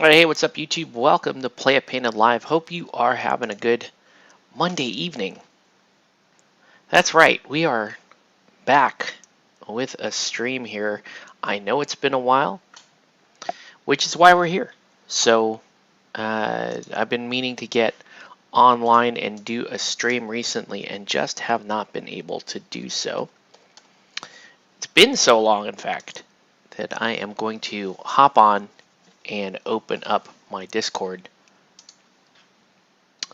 Alright, hey, what's up YouTube? Welcome to Play It Painted Live. Hope you are having a good Monday evening. That's right, we are back with a stream here. I know it's been a while, which is why we're here. So, I've been meaning to get online and do a stream recently and just have not been able to do so. It's been so long, in fact, that I am going to hop on and open up my Discord.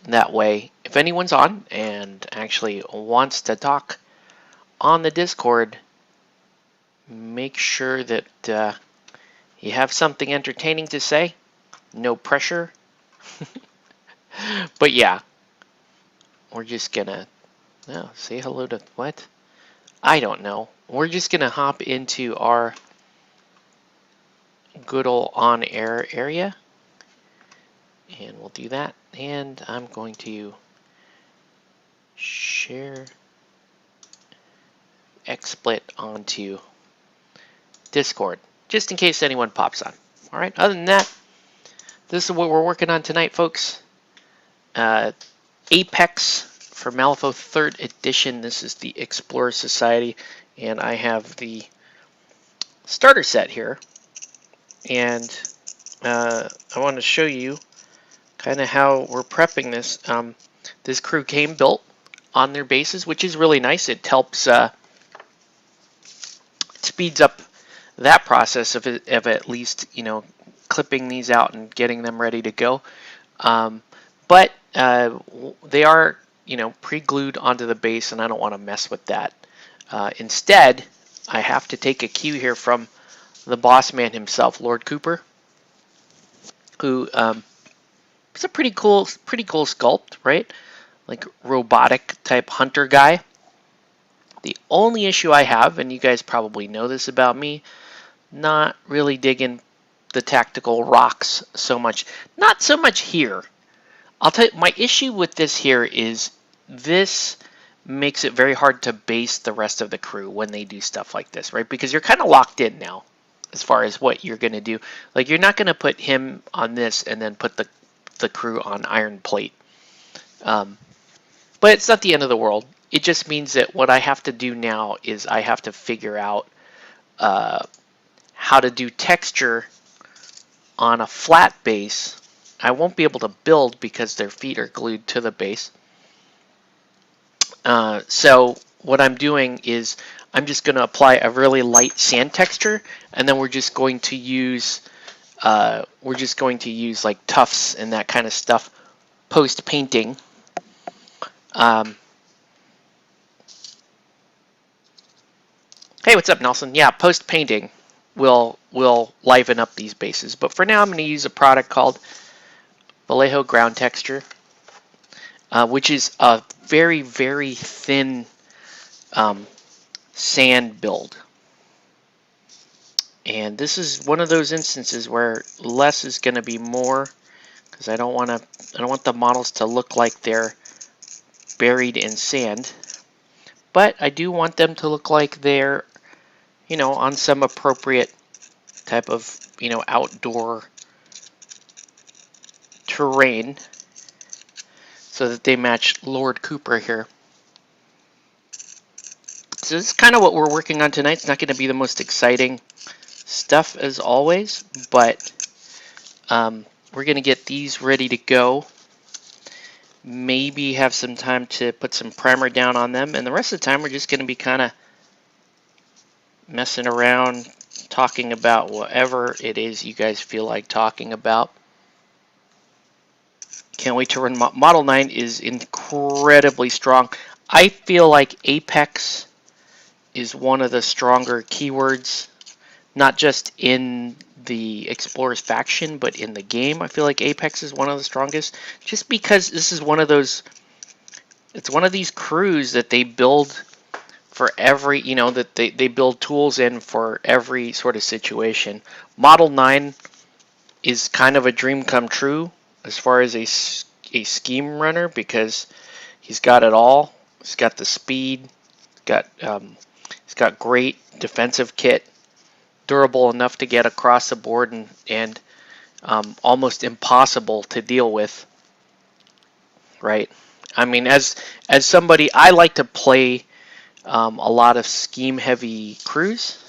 That way, if anyone's on and actually wants to talk on the Discord, make sure that you have something entertaining to say. No pressure. But yeah, we're just gonna say hello to what? I don't know. We're just gonna hop into our good old on-air area, and we'll do that. And I'm going to share XSplit onto Discord, just in case anyone pops on. All right, other than that, this is what we're working on tonight, folks. Apex for Malifaux 3rd edition. This is the Explorer Society, and I have the starter set here. And I want to show you kind of how we're prepping this. This crew came built on their bases, which is really nice. It helps speeds up that process of at least, clipping these out and getting them ready to go. But they are, pre-glued onto the base, and I don't want to mess with that. Instead, I have to take a cue here from the boss man himself, Lord Cooper, who is a pretty cool sculpt, right? Like robotic type hunter guy. The only issue I have, and you guys probably know this about me, not really digging the tactical rocks so much. Not so much here. I'll tell you, my issue with this here is this makes it very hard to base the rest of the crew when they do stuff like this, right? Because you're kind of locked in now as far as what you're going to do. Like, you're not going to put him on this and then put the crew on iron plate. But it's not the end of the world. It just means that what I have to do now is I have to figure out how to do texture on a flat base. I won't be able to build because their feet are glued to the base. So what I'm doing is I'm just going to apply a really light sand texture, and then we're just going to use like tufts and that kind of stuff post painting. Hey, what's up, Nelson? Yeah, post painting will liven up these bases. But for now, I'm going to use a product called Malifaux Ground Texture, which is a very, very thin sand build. And this is one of those instances where less is going to be more, because I don't want the models to look like they're buried in sand. But I do want them to look like they're, on some appropriate type of, outdoor terrain, so that they match Lord Cooper here. So this is kind of what we're working on tonight. It's not going to be the most exciting stuff as always, but we're going to get these ready to go. Maybe have some time to put some primer down on them, and the rest of the time we're just going to be kind of messing around, talking about whatever it is you guys feel like talking about. Can't wait to run. Model 9 is incredibly strong. I feel like Apex is one of the stronger keywords, not just in the Explorers faction, but in the game. I feel like Apex is one of the strongest, just because this is one of those, it's one of these crews that they build for every, that they build tools in for every sort of situation. Model 9 is kind of a dream come true as far as a scheme runner, because he's got it all. He's got the speed, he's got great defensive kit, durable enough to get across the board and almost impossible to deal with, right? I mean, as somebody, I like to play a lot of scheme-heavy crews,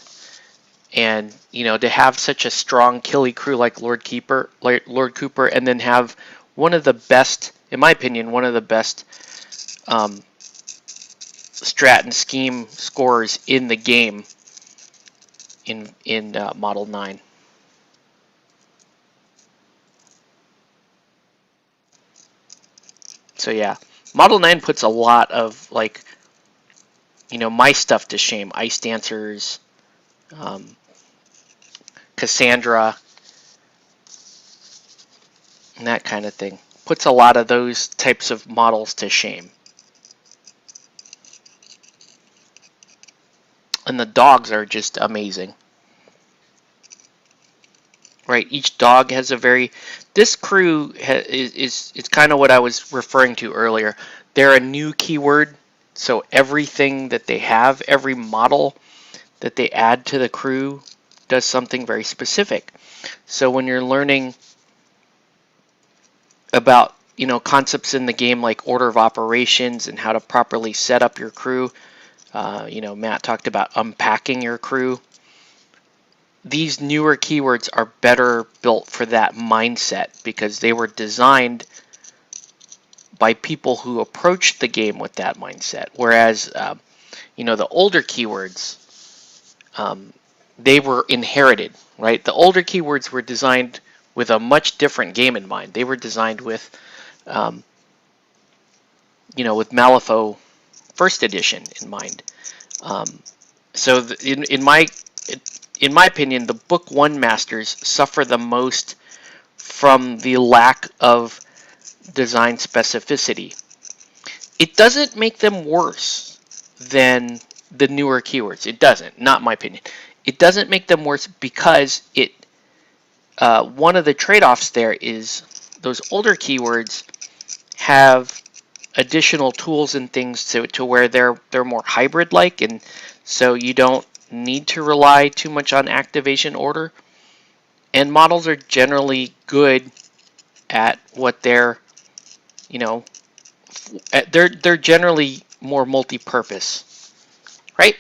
and to have such a strong killy crew like Lord Cooper, and then have one of the best, in my opinion, one of the best strat and scheme scorers in the game in Model 9. So yeah, Model 9 puts a lot of my stuff to shame. Ice Dancers, Cassandra, and that kind of thing. Puts a lot of those types of models to shame. And the dogs are just amazing. Right, each dog has a this crew is kind of what I was referring to earlier. They're a new keyword, so everything that they have, every model that they add to the crew does something very specific. So when you're learning about concepts in the game like order of operations and how to properly set up your crew, Matt talked about unpacking your crew. These newer keywords are better built for that mindset because they were designed by people who approached the game with that mindset. Whereas, the older keywords, they were inherited, right? The older keywords were designed with a much different game in mind. They were designed with, with Malifaux first edition in mind. So in my opinion, the Book 1 masters suffer the most from the lack of design specificity. It doesn't make them worse than the newer keywords. It doesn't, not my opinion. It doesn't make them worse because one of the trade-offs there is those older keywords have additional tools and things to where they're more hybrid-like, and so you don't need to rely too much on activation order. And models are generally good at what they're generally more multi-purpose, right?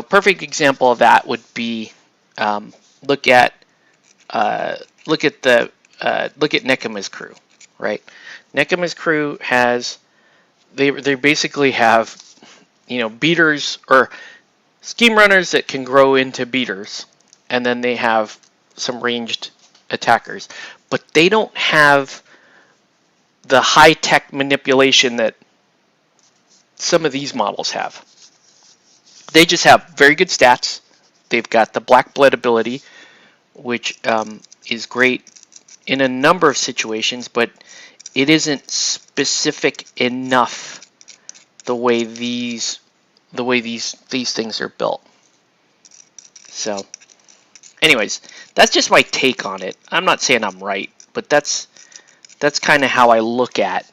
Perfect example of that would be look at Nekima's crew, right? Nekima's crew has they basically have beaters or scheme runners that can grow into beaters, and then they have some ranged attackers, but they don't have the high-tech manipulation that some of these models have. They just have very good stats. They've got the Black Blood ability, which is great in a number of situations, but it isn't specific enough the way these things are built. So anyways, that's just my take on it. I'm not saying I'm right, but that's kind of how I look at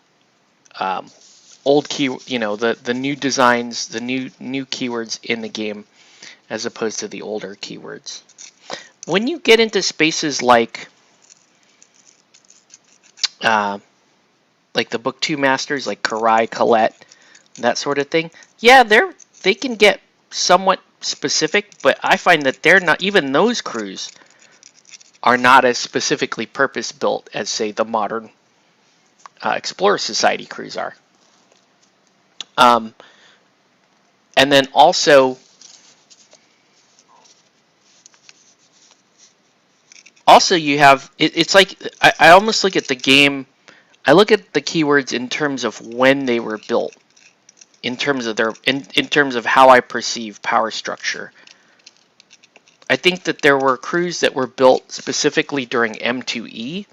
old the new designs, the new keywords in the game as opposed to the older keywords. When you get into spaces like the Book 2 masters, like Karai, Colette, that sort of thing, yeah, they can get somewhat specific, but I find that they're not, even those crews are not as specifically purpose built as, say, the modern Explorer Society crews are. And then also you have, it's like, I almost look at the game, I look at the keywords in terms of when they were built, in terms of in terms of how I perceive power structure. I think that there were crews that were built specifically during M2E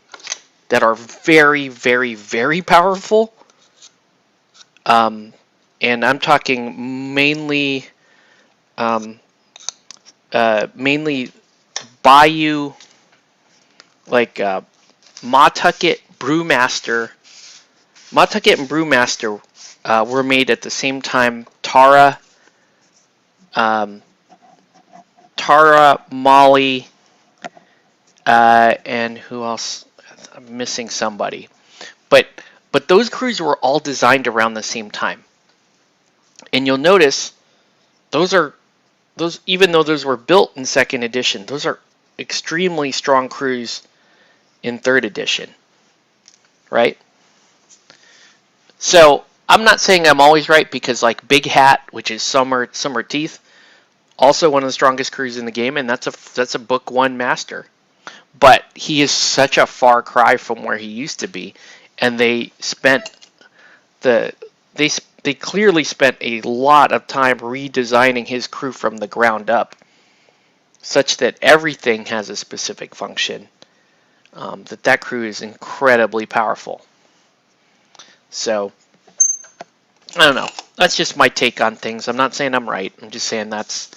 that are very, very, very powerful. And I'm talking mainly Bayou, like Mawtucket, Brewmaster. Mawtucket and Brewmaster were made at the same time. Tara, Tara, Molly, and who else? I'm missing somebody. But those crews were all designed around the same time. And you'll notice those even though those were built in second edition, those are extremely strong crews in third edition, right? So I'm not saying I'm always right, because like Big Hat, which is Summer Teeth, also one of the strongest crews in the game, and that's a book one master. But he is such a far cry from where he used to be, and they spent they clearly spent a lot of time redesigning his crew from the ground up, such that everything has a specific function. That crew is incredibly powerful. So I don't know. That's just my take on things. I'm not saying I'm right. I'm just saying that's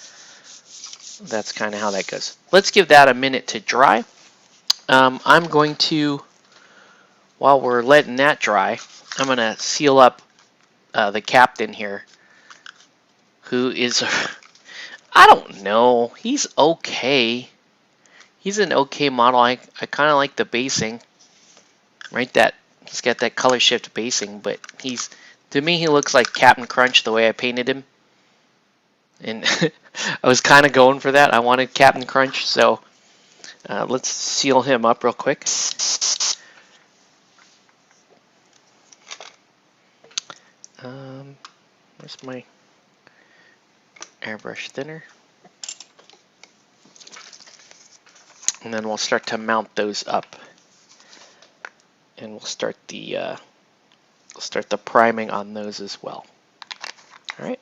kind of how that goes. Let's give that a minute to dry. I'm going to, while we're letting that dry, I'm going to seal up the captain here, who is, I don't know, he's okay. He's an okay model. I kind of like the basing, right? He's got that color shift basing, but to me, he looks like Captain Crunch the way I painted him. And I was kind of going for that. I wanted Captain Crunch, so let's seal him up real quick. Where's my airbrush thinner? And then we'll start to mount those up, and we'll start the priming on those as well. All right.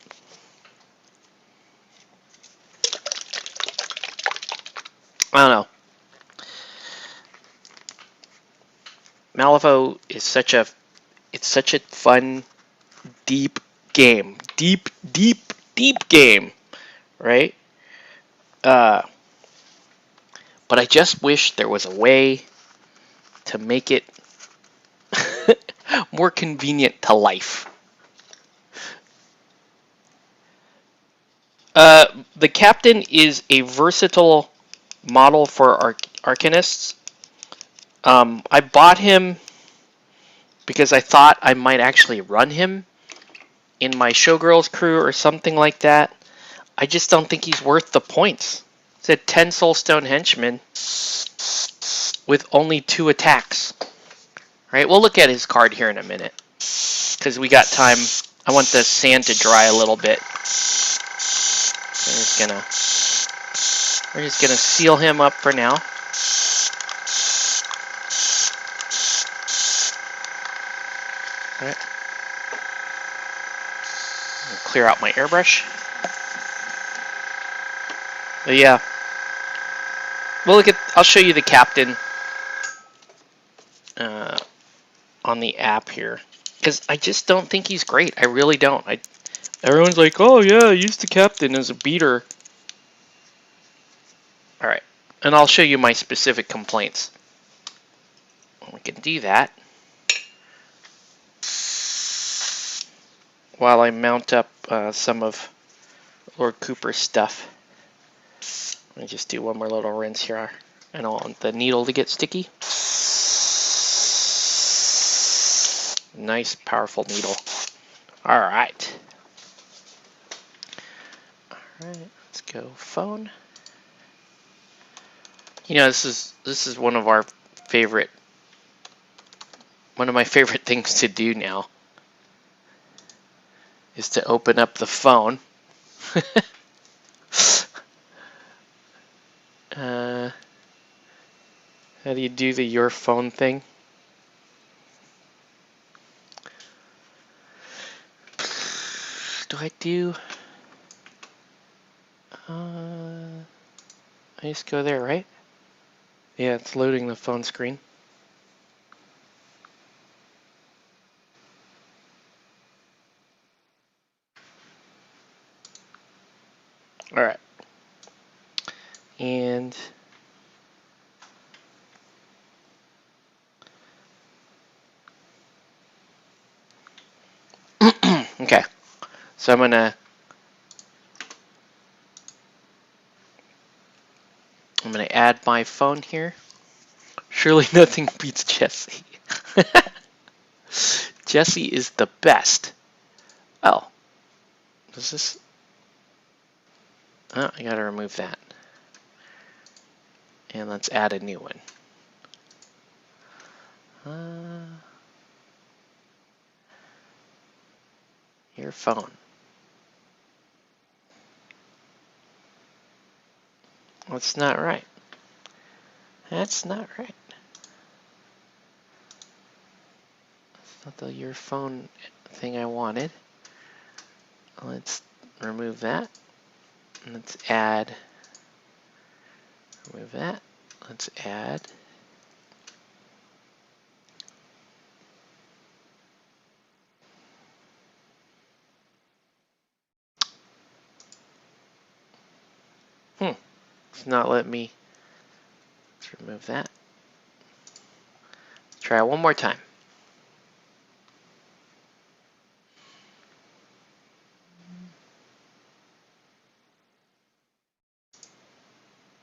I don't know. Malifaux is such a fun, deep game. Deep game, right? But I just wish there was a way to make it more convenient to life. The captain is a versatile model for arcanists. I bought him because I thought I might actually run him in my Showgirls crew or something like that. I just don't think he's worth the points. It's a 10 Soulstone henchman with only 2 attacks. Right? We'll look at his card here in a minute, because we got time. I want the sand to dry a little bit. We're just gonna seal him up for now. All right. Clear out my airbrush. But yeah. Well, I'll show you the captain on the app here, because I just don't think he's great. I really don't. Everyone's like, oh yeah, I used the captain as a beater. All right, and I'll show you my specific complaints. We can do that while I mount up some of Lord Cooper's stuff. Let me just do one more little rinse here. I don't want the needle to get sticky. Nice, powerful needle. All right. All right, let's go phone. You know, this is one of my favorite things to do now, is to open up the phone. How do you do the your phone thing? Do I do? I just go there, right? Yeah, it's loading the phone screen. All right. And okay, so I'm gonna add my phone here. Surely nothing beats Jesse. Jesse is the best. Oh, does this? Oh, I gotta remove that. And let's add a new one. Your phone. That's not right. That's not right. That's not the your phone thing I wanted. Let's remove that. Let's add. Remove that. Let's add. It's not letting me. Let's remove that. Let's try it one more time.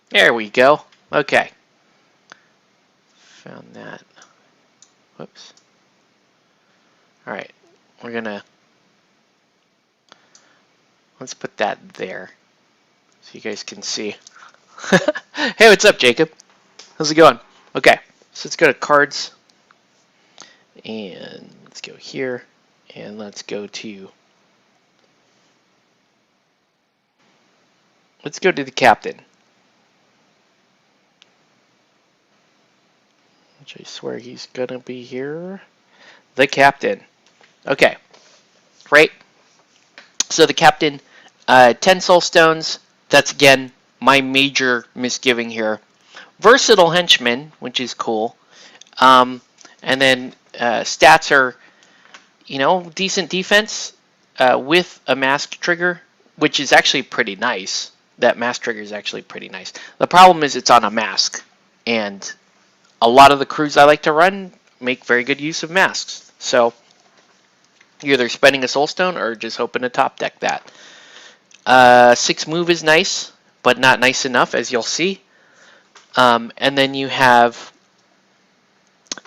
There we go. Okay. Found that. Whoops. All right. We're gonna. Let's put that there so you guys can see. Hey, what's up, Jacob? How's it going? Okay, so let's go to cards. And let's go here. And let's go to. Let's go to the captain. Which I swear he's gonna be here. The captain. Okay. Right. So the captain, 10 soul stones. That's again my major misgiving here. Versatile henchman, which is cool. And then stats are, decent defense with a mask trigger, which is actually pretty nice. That mask trigger is actually pretty nice. The problem is it's on a mask, and a lot of the crews I like to run make very good use of masks. So you're either spending a soul stone or just hoping to top deck that. 6 move is nice, but not nice enough, as you'll see. And then you have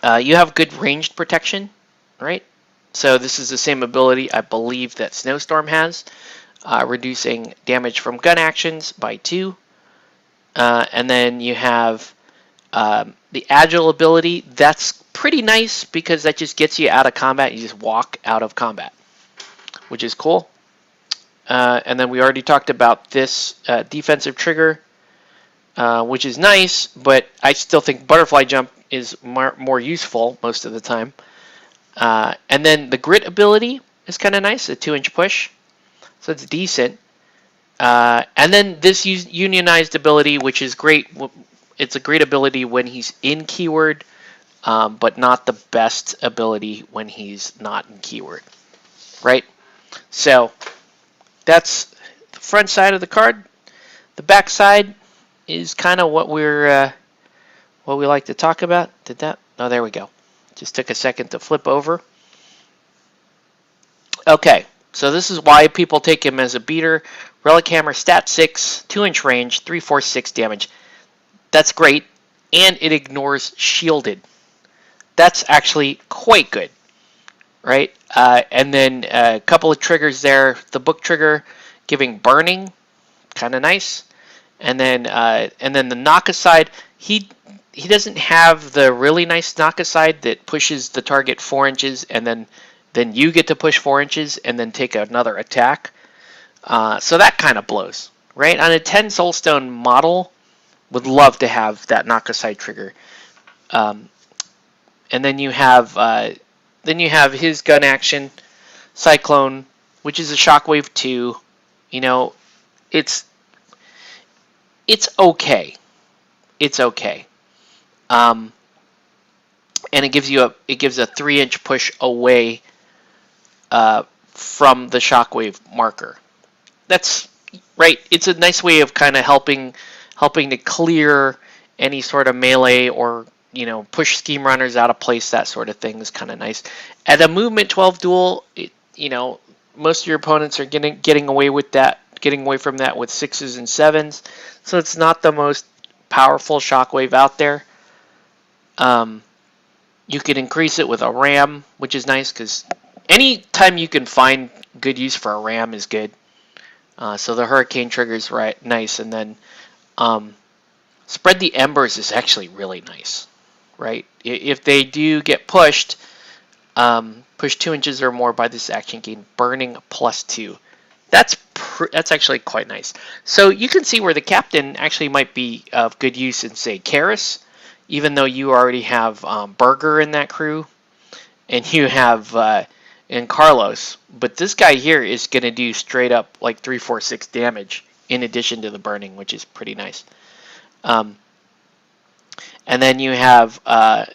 good ranged protection, right? So this is the same ability I believe that Snowstorm has, reducing damage from gun actions by 2. And then you have the agile ability. That's pretty nice because that just gets you out of combat. You just walk out of combat, which is cool. And then we already talked about this defensive trigger, which is nice, but I still think butterfly jump is more useful most of the time. And then the grit ability is kind of nice, a 2-inch push, so it's decent. And then this unionized ability, which is great. It's a great ability when he's in keyword, but not the best ability when he's not in keyword, right? So that's the front side of the card. The back side is kind of what we like to talk about. Did that? Oh, there we go. Just took a second to flip over. Okay, so this is why people take him as a beater. Relic Hammer, stat 6, 2-inch range, 346 damage. That's great, and it ignores shielded. That's actually quite good, right? And then a couple of triggers there. The book trigger giving burning, kind of nice. And then the knock aside, he doesn't have the really nice knock aside that pushes the target 4 inches, and then you get to push 4 inches and then take another attack. So that kind of blows, right? On a 10 soulstone model, would love to have that knock aside trigger. And then you have his gun action, Cyclone, which is a shockwave 2. It's okay. It's okay. And it gives a 3-inch push away from the shockwave marker. That's right. It's a nice way of kind of helping to clear any sort of melee or push scheme runners out of place. That sort of thing is kind of nice. At a movement 12 duel, most of your opponents are getting away with that, getting away from that with 6s and 7s. So it's not the most powerful shockwave out there. You can increase it with a ram, which is nice because anytime you can find good use for a ram is good. So the hurricane trigger is right nice, and then spread the embers is actually really nice, right? If they do get pushed, push 2 inches or more by this action gain burning +2. That's actually quite nice. So you can see where the captain actually might be of good use in, say, Karis, even though you already have Burger in that crew, and you have in Carlos. But this guy here is going to do straight up like 3, 4, 6 damage in addition to the burning, which is pretty nice. And then you have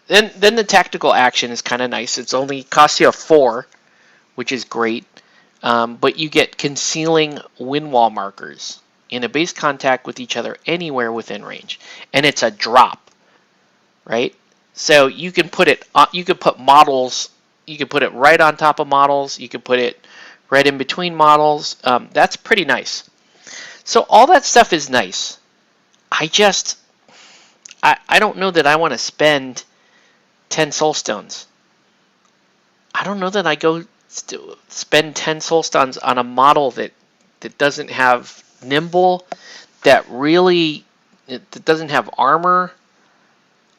then the tactical action is kind of nice. It's only costs you a 4, which is great. But you get concealing wind wall markers in a base contact with each other anywhere within range, and it's a drop, right? So you can put it. You could put models. You could put it right on top of models. You could put it right in between models. That's pretty nice. So all that stuff is nice. I don't know that I want to spend 10 soul stones. I don't know that I go spend 10 soul stones on a model that doesn't have nimble, that doesn't have armor.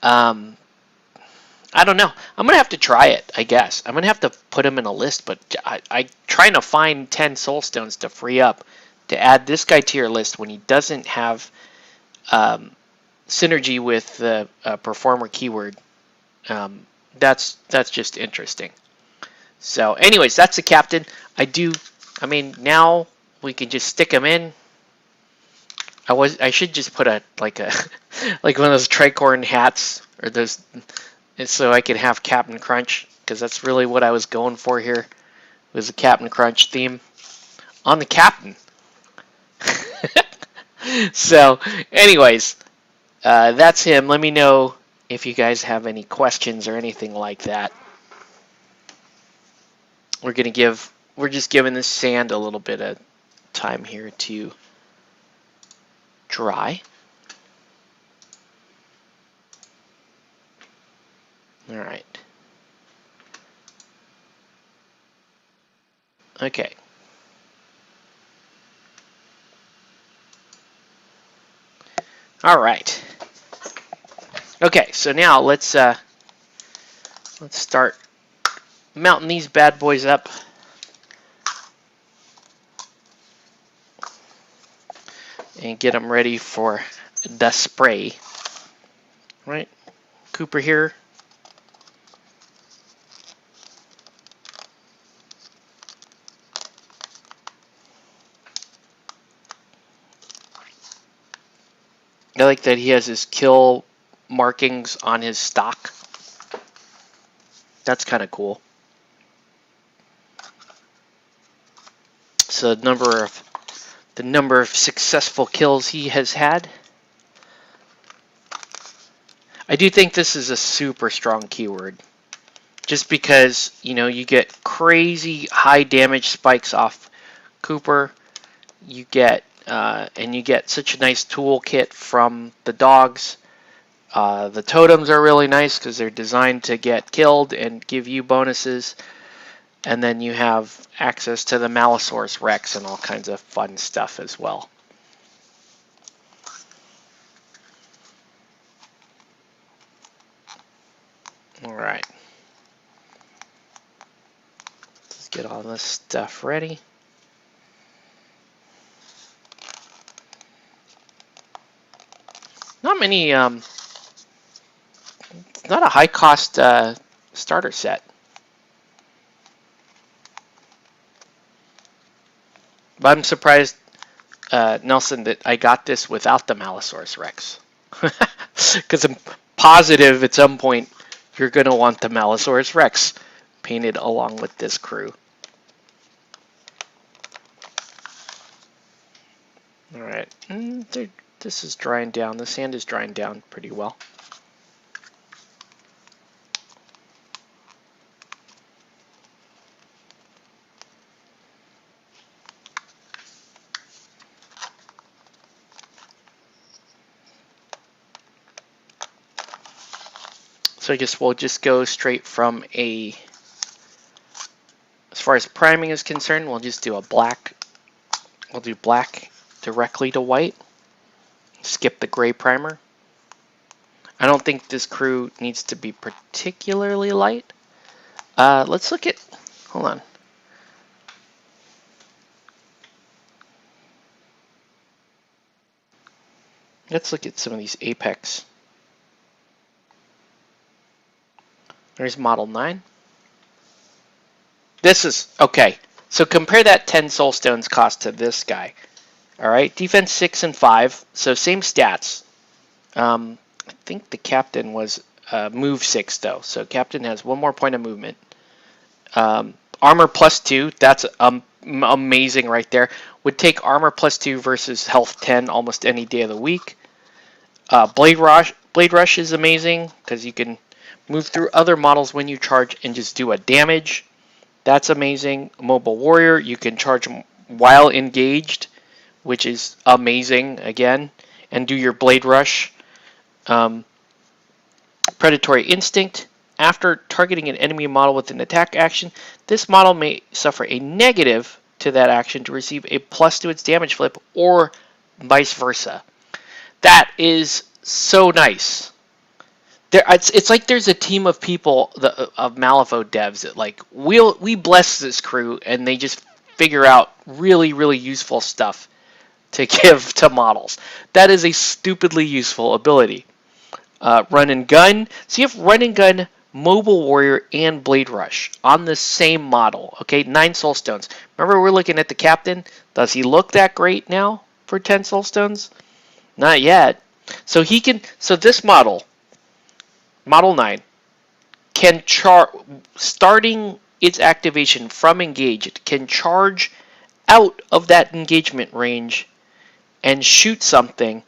I don't know. I'm gonna have to try it, I guess. I'm gonna have to put him in a list, but I trying to find 10 soul stones to free up to add this guy to your list when he doesn't have synergy with the performer keyword. That's just interesting. So anyways, that's the captain. I mean, now we can just stick him in. I should just put like one of those tricorn hats, or those, so I could have Captain Crunch, because that's really what I was going for here. It was a Captain Crunch theme on the captain. So anyways, that's him. Let me know if you guys have any questions or anything like that. We're just giving this sand a little bit of time here to dry. All right. Okay. All right. Okay, so now let's start mounting these bad boys up. And get them ready for the spray. Right? Cooper here. I like that he has his kill markings on his stock. That's kind of cool. So the number of successful kills he has had. I do think this is a super strong keyword, just because, you know, you get crazy high damage spikes off Cooper. You get and you get such a nice toolkit from the dogs. The totems are really nice because they're designed to get killed and give you bonuses. And then you have access to the Malifaux Rex and all kinds of fun stuff as well. All right. Let's get all this stuff ready. Not many, it's not a high cost starter set. But I'm surprised, Nelson, that I got this without the Malifaux Rex. Because I'm positive at some point you're going to want the Malifaux Rex painted along with this crew. Alright, this is drying down. The sand is drying down pretty well. So I guess we'll just go straight from a, as far as priming is concerned, we'll just do a black. We'll do black directly to white. Skip the gray primer. I don't think this crew needs to be particularly light. Let's look at, hold on. Let's look at some of these Apex. There's model 9. This is, okay, so compare that 10 soulstones cost to this guy. All right, defense 6 and 5, so same stats. I think the captain was move 6 though, so captain has 1 more point of movement. Armor +2, that's amazing right there. Would take armor +2 versus health 10 almost any day of the week. Blade Rush is amazing because you can move through other models when you charge and just do a damage. That's amazing. Mobile Warrior, you can charge while engaged, which is amazing again, and do your Blade Rush. Predatory Instinct. After targeting an enemy model with an attack action, this model may suffer a negative to that action to receive a plus to its damage flip, or vice versa. That is so nice. It's like there's a team of people, of Malifaux devs, that like we bless this crew and they just figure out really, really useful stuff to give to models. That is a stupidly useful ability. Run and gun. So you have run and gun, Mobile Warrior, and Blade Rush on the same model. Okay, 9 soulstones. Remember, we're looking at the captain. Does he look that great now for 10 soulstones? Not yet. So he can. So this model, Model 9, can starting its activation from engaged, can charge out of that engagement range and shoot something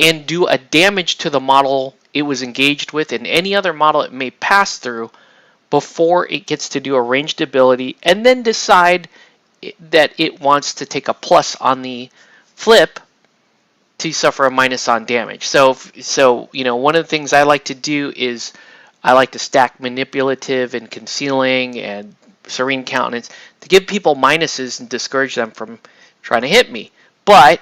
and do a damage to the model it was engaged with and any other model it may pass through before it gets to do a ranged ability, and then decide that it wants to take a plus on the flip to suffer a minus on damage. So you know, one of the things I like to do is I like to stack manipulative and concealing and serene countenance to give people minuses and discourage them from trying to hit me. But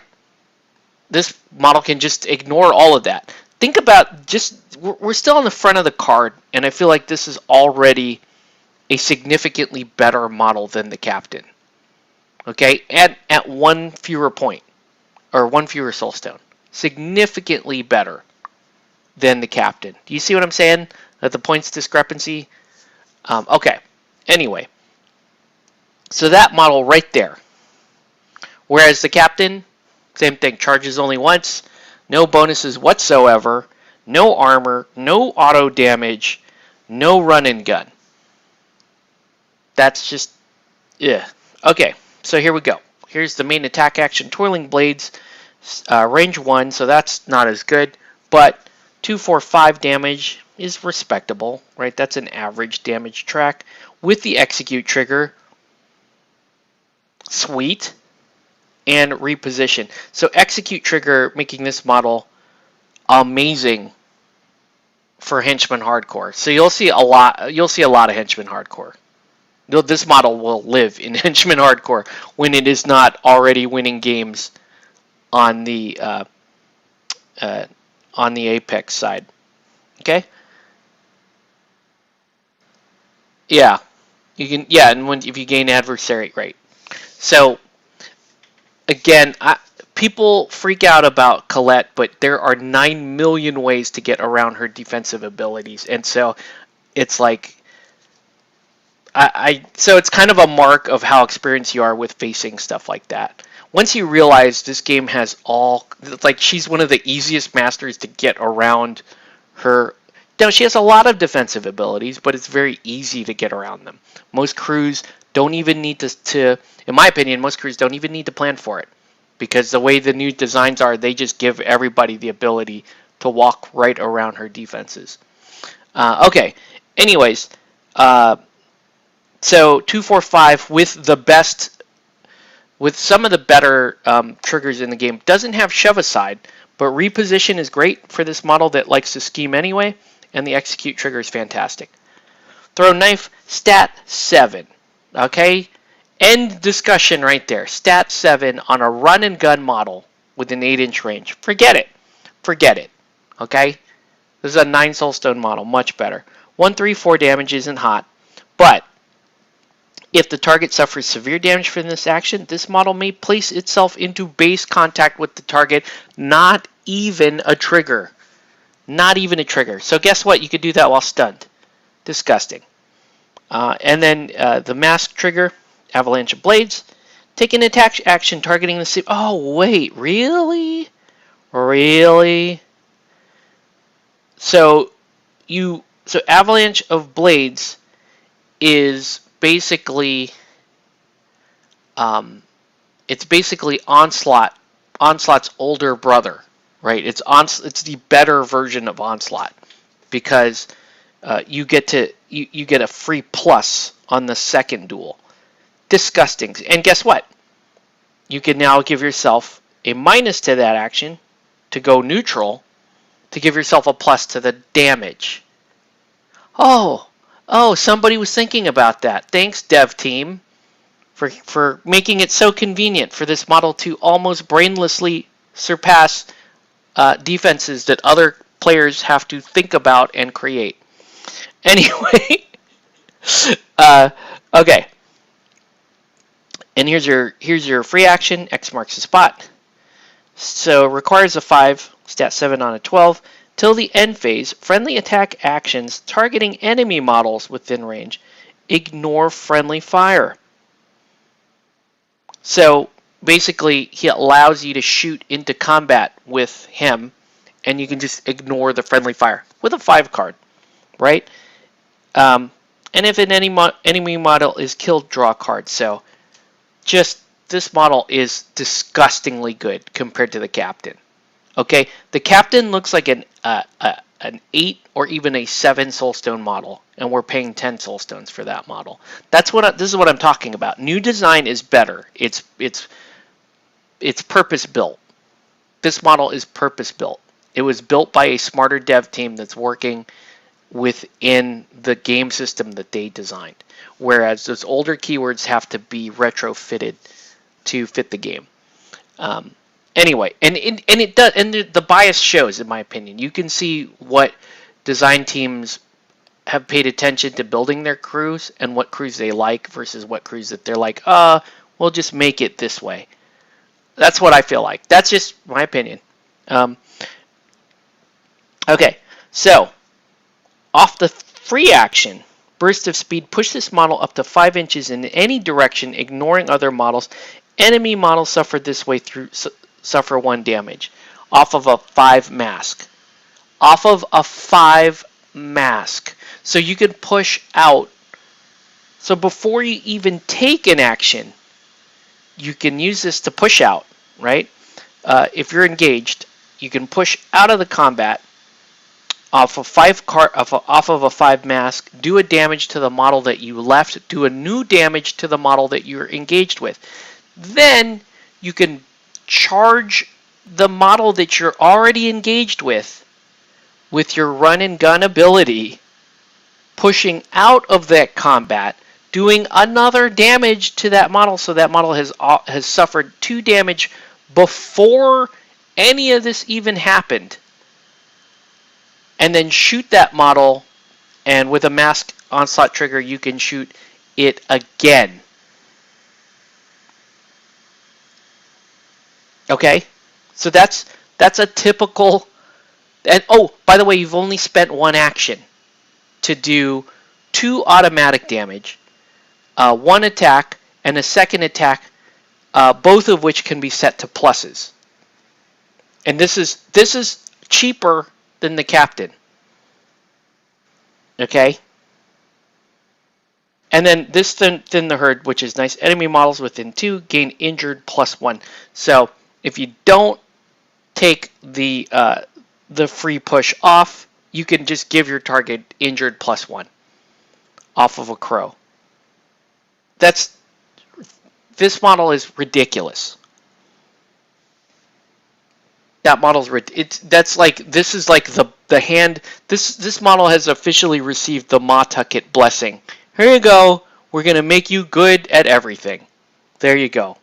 this model can just ignore all of that. Think about we're still on the front of the card, and I feel like this is already a significantly better model than the captain. Okay, at 1 fewer point, or 1 fewer soulstone. Significantly better than the captain. Do you see what I'm saying? That the points discrepancy? Okay, anyway. So that model right there. Whereas the captain, same thing, charges only once, no bonuses whatsoever, no armor, no auto damage, no run and gun. That's just, yeah. Okay, so here we go. Here's the main attack action, Twirling Blades, range 1, so that's not as good, but 2, 4, 5 damage is respectable, right? That's an average damage track. With the execute trigger, sweet. And reposition. So execute trigger, making this model amazing for Henchman Hardcore. So you'll see a lot. You'll see a lot of Henchman Hardcore. This model will live in Henchman Hardcore when it is not already winning games on the Apex side. Okay. Yeah, you can. Yeah, and if you gain adversary, right. So. Again, people freak out about Colette, but there are 9 million ways to get around her defensive abilities, and so it's like, so it's kind of a mark of how experienced you are with facing stuff like that. Once you realize this game has it's like she's one of the easiest masters to get around her. Now, she has a lot of defensive abilities, but it's very easy to get around them. Most crews don't even need to, in my opinion, most crews don't even need to plan for it. Because the way the new designs are, they just give everybody the ability to walk right around her defenses. Okay, anyways, so 2, 4, 5 with the best, with some of the better triggers in the game. Doesn't have shove aside, but reposition is great for this model that likes to scheme anyway. and the execute trigger is fantastic. Throw knife, stat 7. Okay? End discussion right there. Stat 7 on a run and gun model with an 8-inch range. Forget it. Forget it. Okay? This is a 9 soulstone model. Much better. 1-3-4 damage isn't hot. But if the target suffers severe damage from this action, this model may place itself into base contact with the target. Not even a trigger. Not even a trigger. So guess what? You could do that while stunned. Disgusting. And then the mask trigger, avalanche of blades. Take an attack action targeting the... Oh, wait. Really? Really? So avalanche of blades is basically... it's basically Onslaught's older brother, right? It's the better version of Onslaught because you get a free plus on the second duel. Disgusting. And guess what? You can now give yourself a minus to that action to go neutral to give yourself a plus to the damage. Oh, somebody was thinking about that. Thanks, dev team, for making it so convenient for this model to almost brainlessly surpass defenses that other players have to think about and create. Anyway, okay. And here's your free action. X marks the spot. So requires a 5, stat 7 on a 12. Till the end phase, friendly attack actions targeting enemy models within range ignore friendly fire. So basically, he allows you to shoot into combat with him, and you can just ignore the friendly fire with a 5 card, right? And if an enemy model is killed, draw a card. So just this model is disgustingly good compared to the captain. Okay, the captain looks like an 8 or even a 7 soulstone model, and we're paying 10 soulstones for that model. This is what I'm talking about. New design is better. It's purpose built. This model is purpose built. It was built by a smarter dev team that's working within the game system that they designed, whereas those older keywords have to be retrofitted to fit the game. Anyway, and it does, and the bias shows, in my opinion. You can see what design teams have paid attention to building their crews and what crews they like versus what crews that they're like, we'll just make it this way. That's what I feel like. That's just my opinion. Okay, so off the free action, burst of speed, push this model up to 5 inches in any direction, ignoring other models. Enemy models suffered this way through suffer 1 damage off of a 5 mask. Off of a 5 mask. So you can push out. So before you even take an action, you can use this to push out, right? If you're engaged, you can push out of the combat off of a 5 mask, do a damage to the model that you left, do a new damage to the model that you're engaged with. Then you can charge the model that you're already engaged with your run and gun ability, pushing out of that combat, doing another damage to that model, so that model has suffered 2 damage before any of this even happened. And then shoot that model, and with a mask onslaught trigger, you can shoot it again. Okay, so that's a typical. And oh, by the way, you've only spent 1 action to do 2 automatic damage, 1 attack, and a second attack, both of which can be set to pluses. And this is cheaper than the captain. Okay. And then this thin the herd, which is nice. Enemy models within 2 gain injured +1. So if you don't take the free push off, you can just give your target injured +1 off of a crow. This model is ridiculous. That model's that's like this is like the hand. This model has officially received the Mawtucket blessing. Here you go. We're gonna make you good at everything. There you go.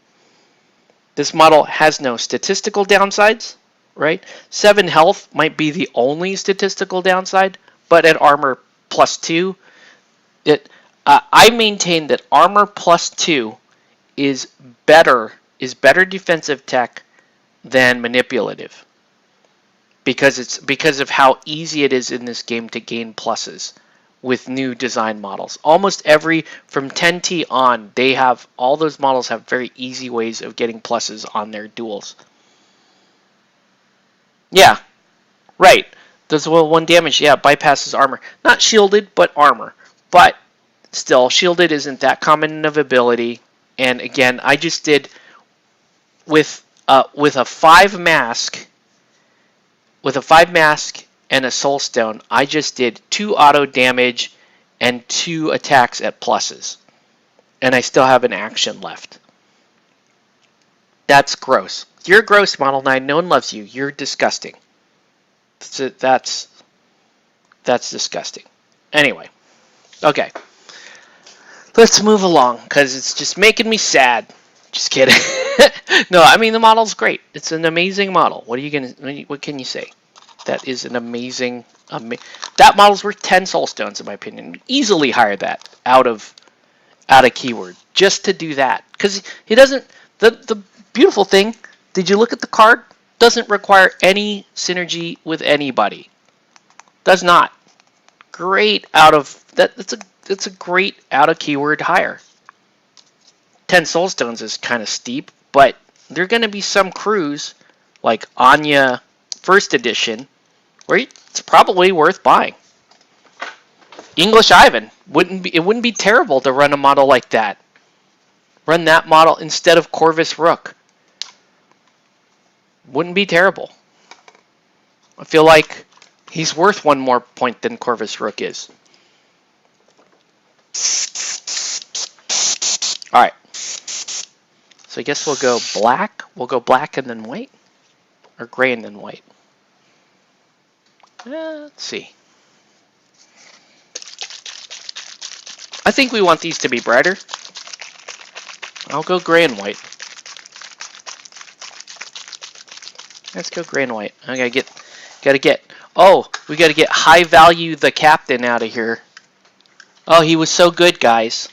This model has no statistical downsides, right? 7 health might be the only statistical downside, but at armor +2, I maintain that armor +2 is better defensive tech than manipulative, because of how easy it is in this game to gain pluses with new design models. Almost every from 10T on, all those models have very easy ways of getting pluses on their duels. Yeah, right. Does 1 damage? Yeah, bypasses armor. Not shielded, but armor. But still, shielded isn't that common of ability. And again, I just did with a 5 mask. With a 5 mask and a soul stone, I just did 2 auto damage and 2 attacks at pluses. And I still have an action left. That's gross. You're gross, Model 9. No one loves you. You're disgusting. That's disgusting. Anyway. Okay. Let's move along, because it's just making me sad. Just kidding. No, I mean, the model's great. It's an amazing model. What can you say? That is an amazing. That model's worth 10 soul stones, in my opinion. Easily hire that out of keyword just to do that, because he doesn't. The beautiful thing. Did you look at the card? Doesn't require any synergy with anybody. Does not. Great out of that. It's a great out of keyword hire. 10 soul stones is kind of steep, but there are going to be some crews like Anya First Edition where it's probably worth buying. English Ivan it wouldn't be terrible to run a model like that. Run that model instead of Corvus Rook. Wouldn't be terrible. I feel like he's worth 1 more point than Corvus Rook is. All right. So I guess we'll go black. We'll go black and then white, or gray and then white. Let's see. I think we want these to be brighter. I'll go gray and white. Let's go gray and white. I gotta get. Oh, we gotta get High Value the Captain out of here. Oh, he was so good, guys.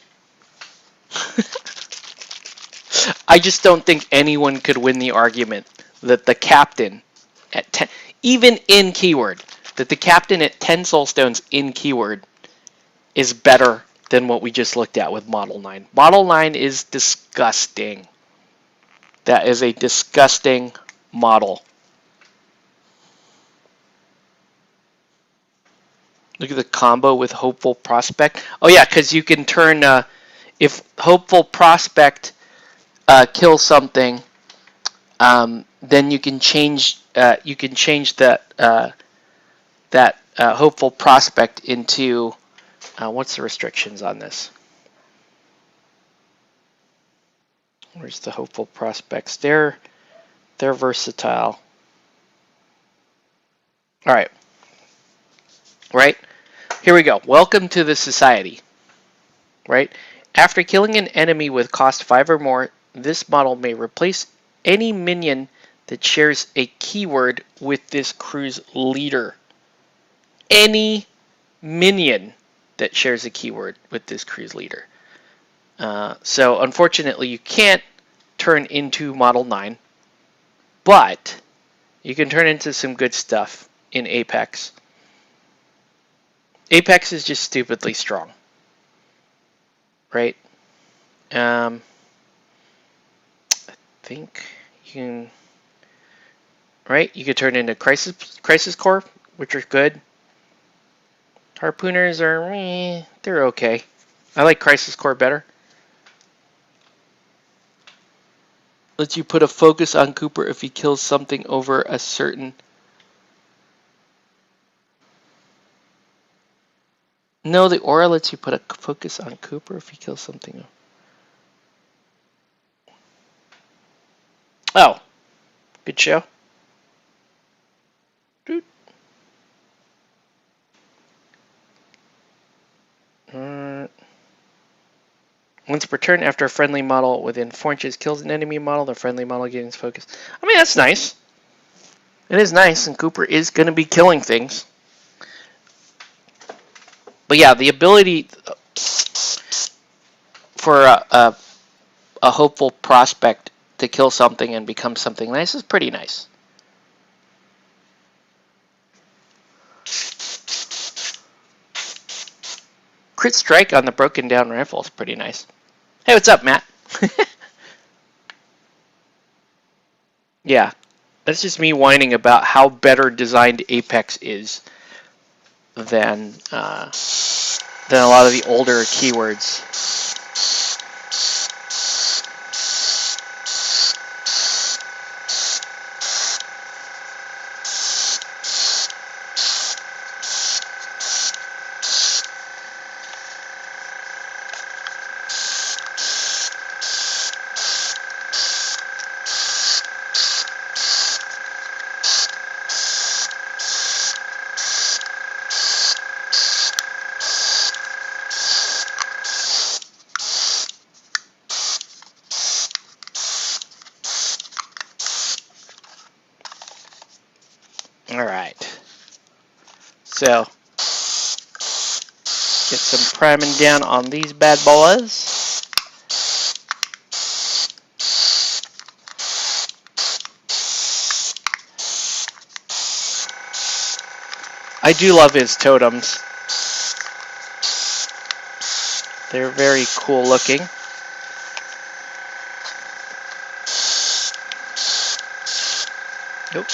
I just don't think anyone could win the argument that the Captain at 10, even in keyword, that the Captain at 10 soul stones in keyword is better than what we just looked at with Model 9. Model 9 is disgusting. That is a disgusting model. Look at the combo with Hopeful Prospect. Oh yeah, because you can turn if Hopeful Prospect kills something, then you can change that Hopeful Prospect into what's the restrictions on this? Where's the Hopeful Prospects? They're versatile. All right. Right? Here we go. Welcome to the society. Right? After killing an enemy with cost 5 or more, this model may replace any minion that shares a keyword with this crew's leader. Any minion that shares a keyword with this crew's leader. So unfortunately, you can't turn into Model 9, but you can turn into some good stuff in Apex. Apex is just stupidly strong, right? I think you can, right? You could turn into Crisis Core, which are good. Harpooners are, they're okay. I like Crisis Core better. Lets you put a focus on Cooper if he kills something over a certain. No, the aura lets you put a focus on Cooper if he kills something. Oh, good show. Once per turn, after a friendly model within 4 inches kills an enemy model, the friendly model gains focus. I mean, that's nice. It is nice, and Cooper is going to be killing things. But yeah, the ability for a hopeful prospect to kill something and become something nice is pretty nice. Crit strike on the broken down rifle is pretty nice. Hey, what's up, Matt? Yeah, that's just me whining about how better designed Apex is than a lot of the older keywords. Alright, so get some priming down on these bad boys. I do love his totems. They're very cool looking. Nope.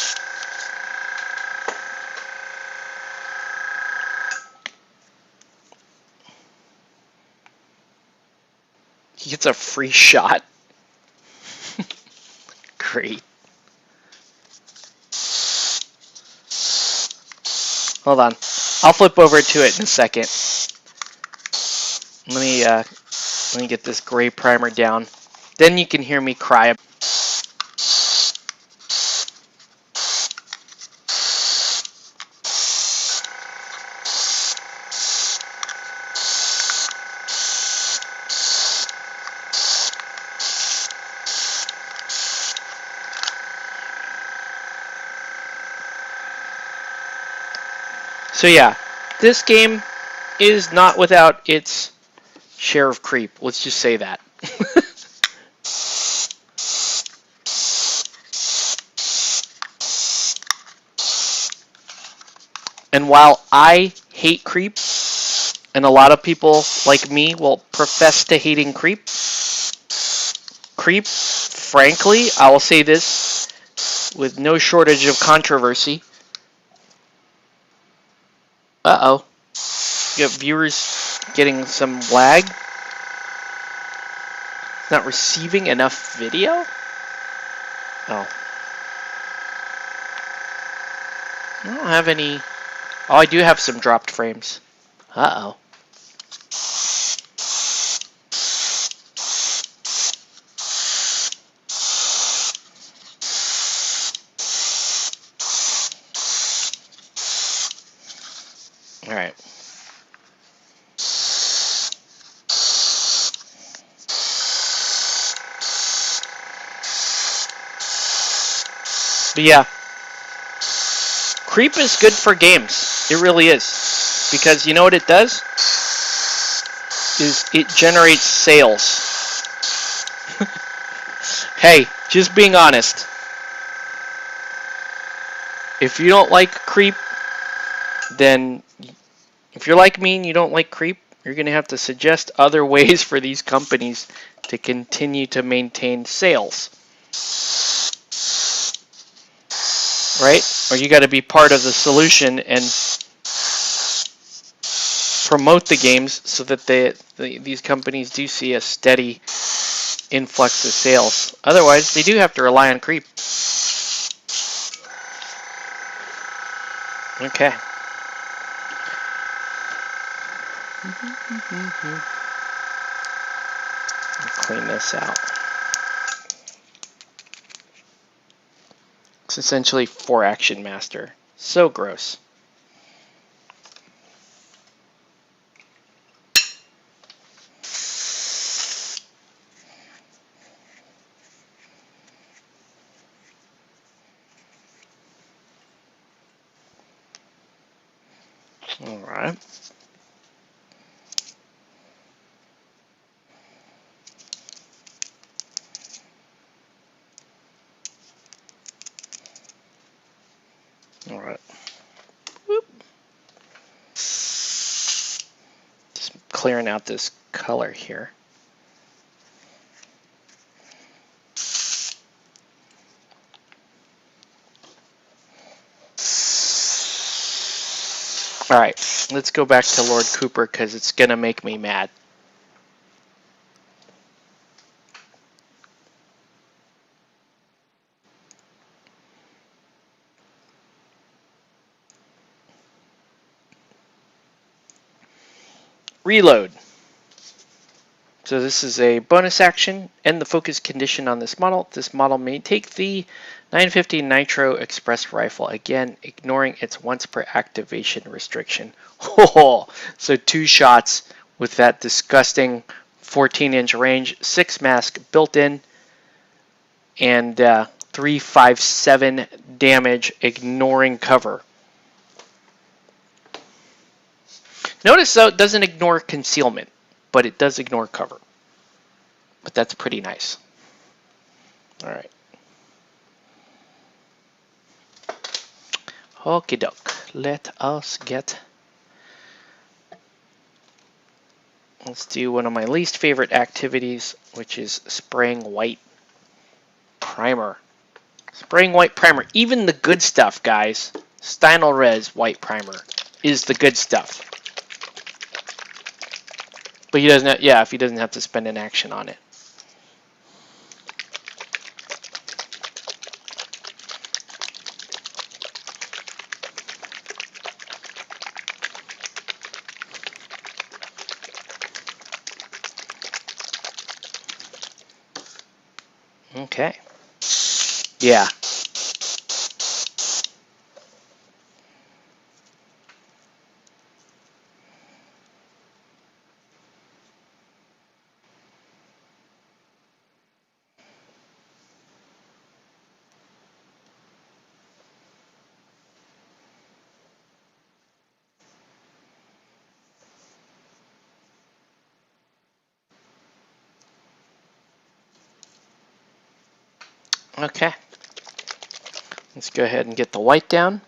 He gets a free shot. Great. Hold on. I'll flip over to it in a second. Let me get this gray primer down. Then you can hear me cry. So yeah, this game is not without its share of creep. Let's just say that. And while I hate creep, and a lot of people like me will profess to hating creep, frankly, I will say this with no shortage of controversy. Uh-oh. You got viewers getting some lag. Not receiving enough video? Oh. I don't have any... Oh, I do have some dropped frames. Uh-oh. Alright. But yeah, creep is good for games. It really is. Because you know what it does? Is it generates sales. Hey, just being honest. If you don't like creep, then if you're like me and you don't like creep, you're going to have to suggest other ways for these companies to continue to maintain sales. Right? Or you got to be part of the solution and promote the games so that these companies do see a steady influx of sales. Otherwise, they do have to rely on creep. Okay. Clean this out. It's essentially 4 Action Master. So gross. All right. All right. Whoop. Just clearing out this color here. All right, let's go back to Lord Cooper because it's going to make me mad. Reload. So this is a bonus action. End the focus condition on this model. This model may take the 950 Nitro Express Rifle, again, ignoring its once per activation restriction. Oh, so 2 shots with that disgusting 14-inch range, 6 mask built in, and 357 damage ignoring cover. Notice though it doesn't ignore concealment, but it does ignore cover. But that's pretty nice. All right. Okie doke. Let us get. Let's do one of my least favorite activities, which is spraying white primer. Spraying white primer. Even the good stuff, guys. Stynal Res white primer is the good stuff. But he doesn't have, yeah, if he doesn't have to spend an action on it. Okay. Yeah. Okay. Let's go ahead and get the white down.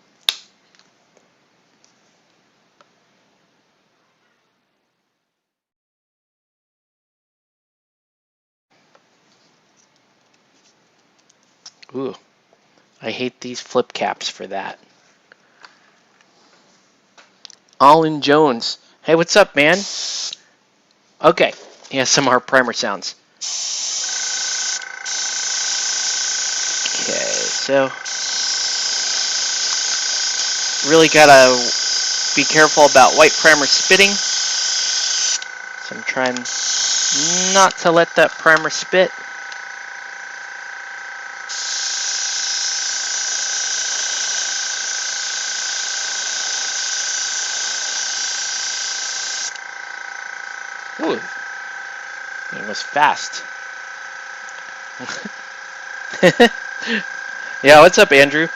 Ooh, I hate these flip caps for that. Allen Jones. Hey, what's up, man? Okay, yeah, some more primer sounds. Okay, so really gotta be careful about white primer spitting. So I'm trying not to let that primer spit. Ooh, it was fast. Yeah, what's up, Andrew?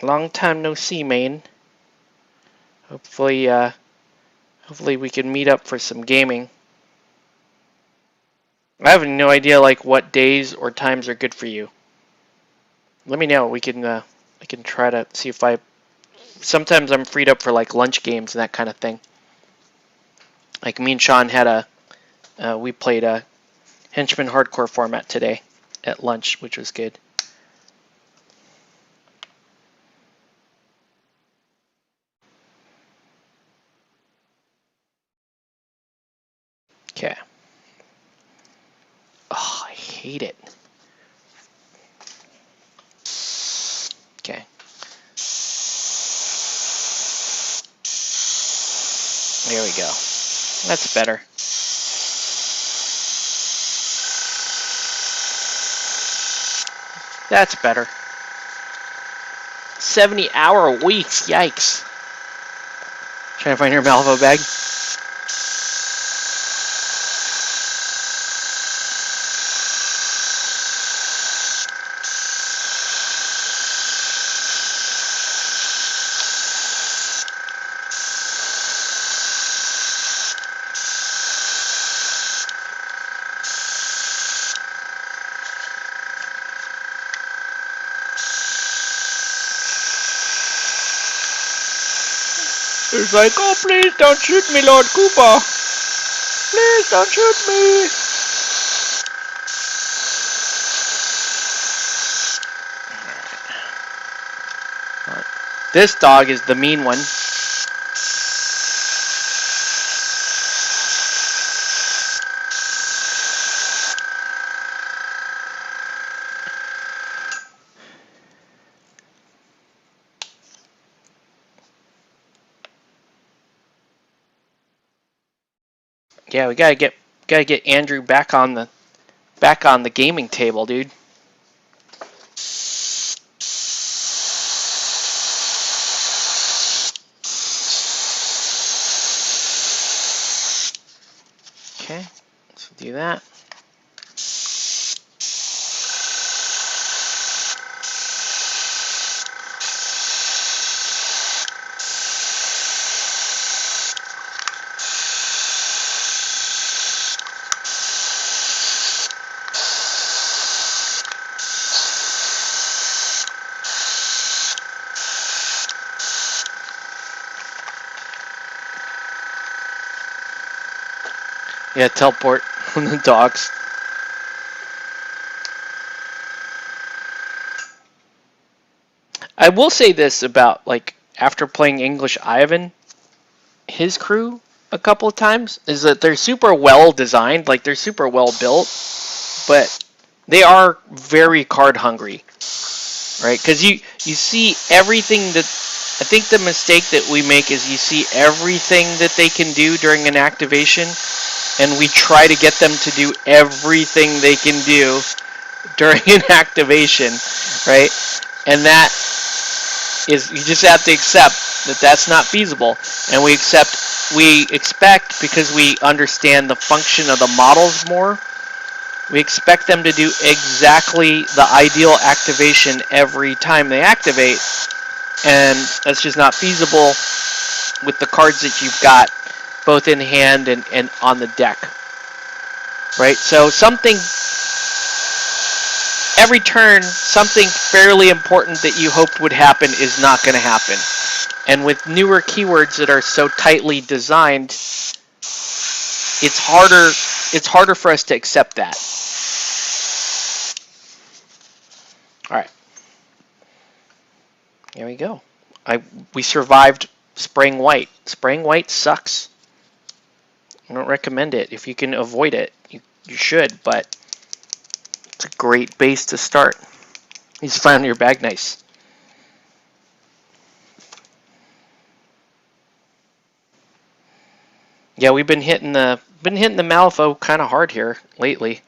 Long time no see, man. Hopefully we can meet up for some gaming. I have no idea like what days or times are good for you. Let me know. We can I can try to see if I. Sometimes I'm freed up for like lunch games and that kind of thing. Like me and Sean had we played a Henchman Hardcore format today at lunch, which was good. Okay. Oh, I hate it. Okay. There we go. That's better. That's better. 70-hour weeks. Yikes. Trying to find your Malifaux bag. It's like, oh, please don't shoot me, Lord Koopa. Please don't shoot me. Alright. This dog is the mean one. Yeah, we gotta get Andrew back on the gaming table, dude. Okay, let's do that. Yeah, teleport on the dogs. I will say this about, like, after playing English Ivan, his crew a couple of times, is that they're super well designed, like they're super well built, but they are very card hungry, right? Because you see everything that, I think the mistake that we make is you see everything that they can do during an activation, and we try to get them to do everything they can do during an activation, right? And that is, you just have to accept that that's not feasible, and we expect, because we understand the function of the models more, we expect them to do exactly the ideal activation every time they activate, and that's just not feasible with the cards that you've got both in hand and on the deck, right? So every turn, something fairly important that you hoped would happen is not going to happen. And with newer keywords that are so tightly designed, it's harder for us to accept that. All right. There we go. We survived spraying white. Spraying white sucks. I don't recommend it. If you can avoid it, you should, but it's a great base to start. You just found your bag nice. Yeah, we've been hitting the Malifaux kind of hard here lately,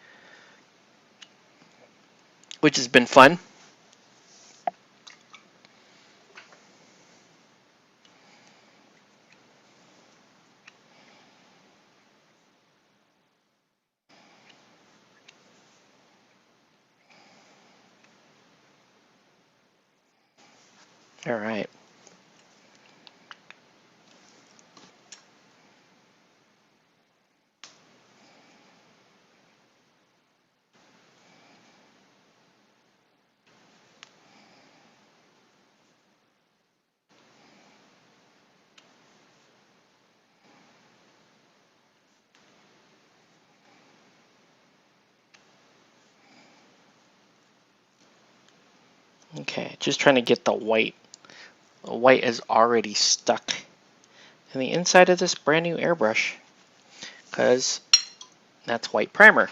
which has been fun. All right. Okay, just trying to get the white. The white is already stuck in the inside of this brand new airbrush, because that's white primer.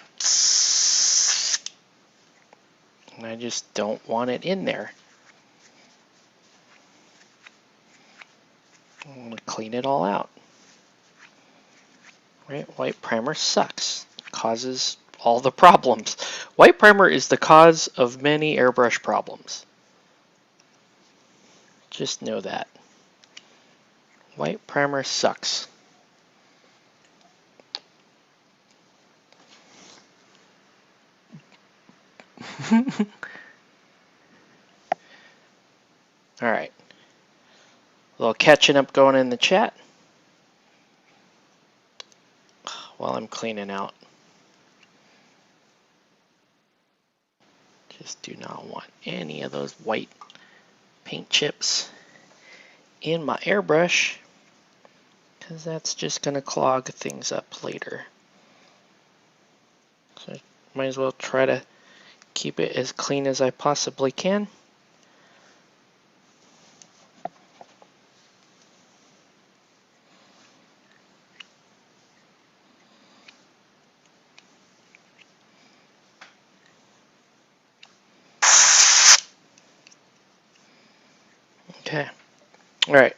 And I just don't want it in there. I'm going to clean it all out. Right? White primer sucks. It causes all the problems. White primer is the cause of many airbrush problems. Just know that. White primer sucks. Alright. A little catching up going in the chat while I'm cleaning out. Just do not want any of those white paint chips in my airbrush. because that's just going to clog things up later. So I might as well try to keep it as clean as I possibly can. Okay. All right.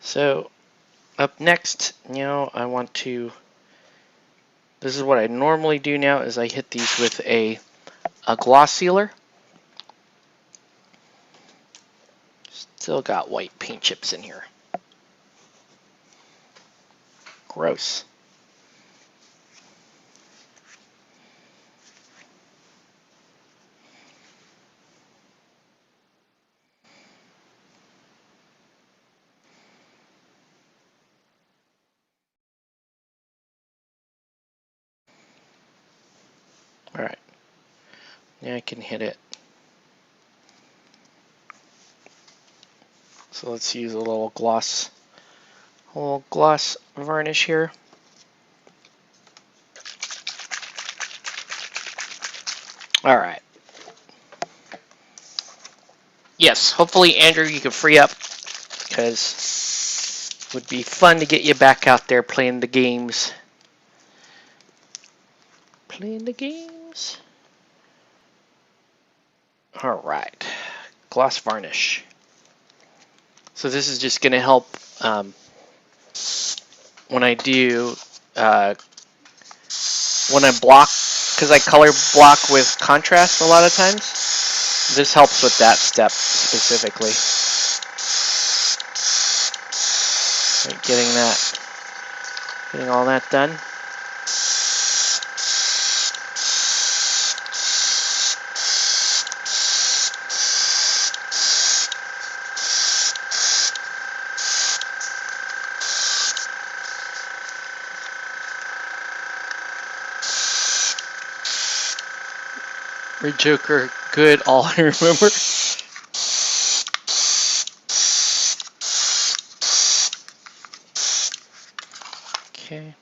So up next, now I want to, this is what I normally do now, is I hit these with a gloss sealer. Still got white paint chips in here. Gross. All right. Now I can hit it. So let's use a little gloss varnish here. All right. Yes, hopefully, Andrew, you can free up, because it would be fun to get you back out there playing the games. Playing the games. All right. Gloss varnish. So this is just going to help when I do, when I block, because I color block with contrast a lot of times. This helps with that step specifically. Right, getting all that done. Red Joker, good, all I remember. Okay.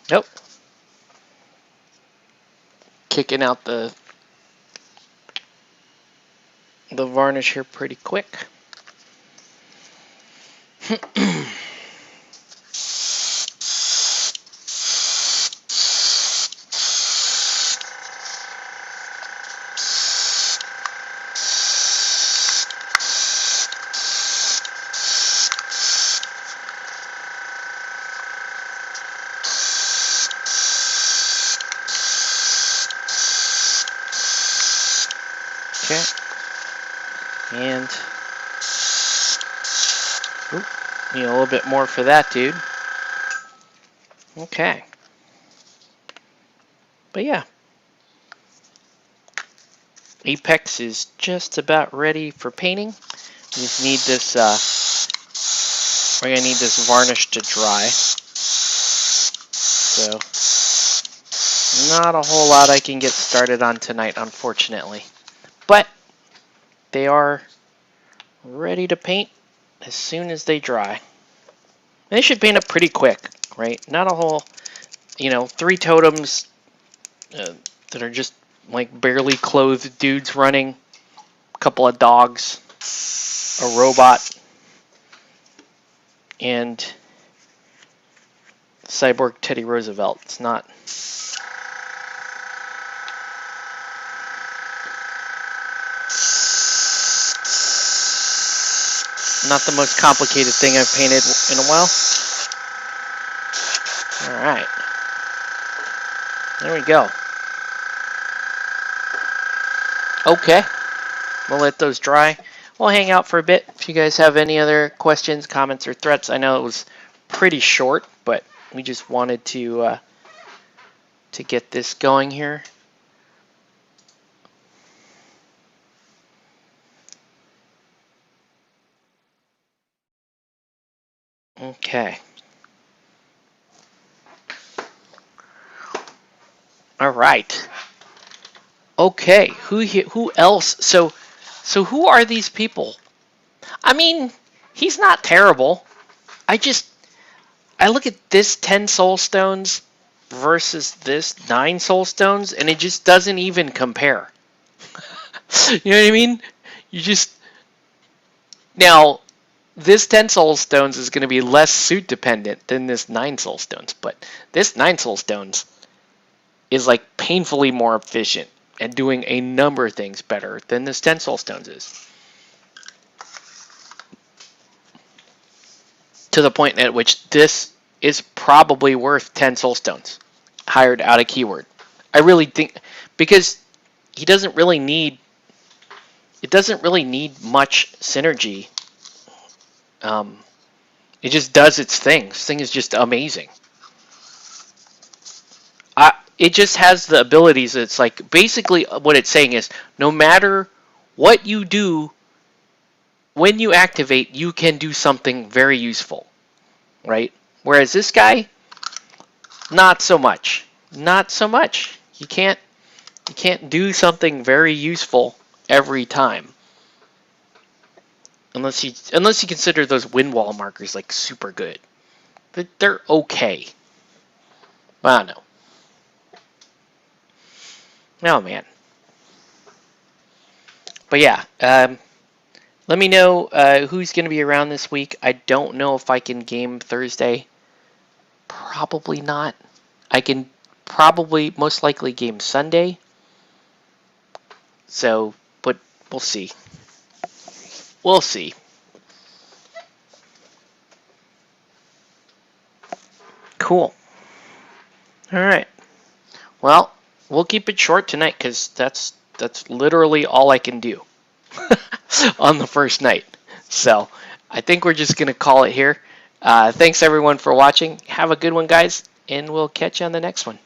Nope. Kicking out the varnish here pretty quick. Okay. And need a little bit more for that, dude. Okay. But yeah. Apex is just about ready for painting. We just need this, we're going to need this varnish to dry. So, not a whole lot I can get started on tonight, unfortunately. But, they are ready to paint as soon as they dry. They should paint up pretty quick, right? Not a whole, 3 totems that are just like barely clothed dudes running, a couple of dogs, a robot, and Cyborg Teddy Roosevelt. It's not the most complicated thing I've painted in a while. Alright. There we go. Okay. We'll let those dry. We'll hang out for a bit. If you guys have any other questions, comments, or threats, I know it was pretty short, but we just wanted to get this going here. Okay. All right. Okay. Who else? So who are these people? I mean, he's not terrible. I look at this 10 soul stones versus this 9 soul stones, and it just doesn't even compare. You know what I mean? You just now this 10 soul stones is going to be less suit dependent than this 9 soul stones, but this 9 soul stones is like painfully more efficient and doing a number of things better than this 10 soul stones is. To the point at which this is probably worth 10 soul stones hired out of keyword. I really think because he doesn't really need much synergy. It just does its thing. This thing is just amazing. It just has the abilities. It's like basically what it's saying is no matter what you do, when you activate, you can do something very useful, right? Whereas this guy, not so much. Not so much. You can't do something very useful every time. Unless you consider those wind wall markers like super good. But they're okay. I don't know. Oh man. But yeah, let me know who's going to be around this week. I don't know if I can game Thursday. Probably not. I can probably most likely game Sunday. So, but we'll see. We'll see. Cool. All right. Well, we'll keep it short tonight because that's literally all I can do on the first night. So I think we're just gonna call it here. Thanks everyone for watching. Have a good one, guys, and we'll catch you on the next one.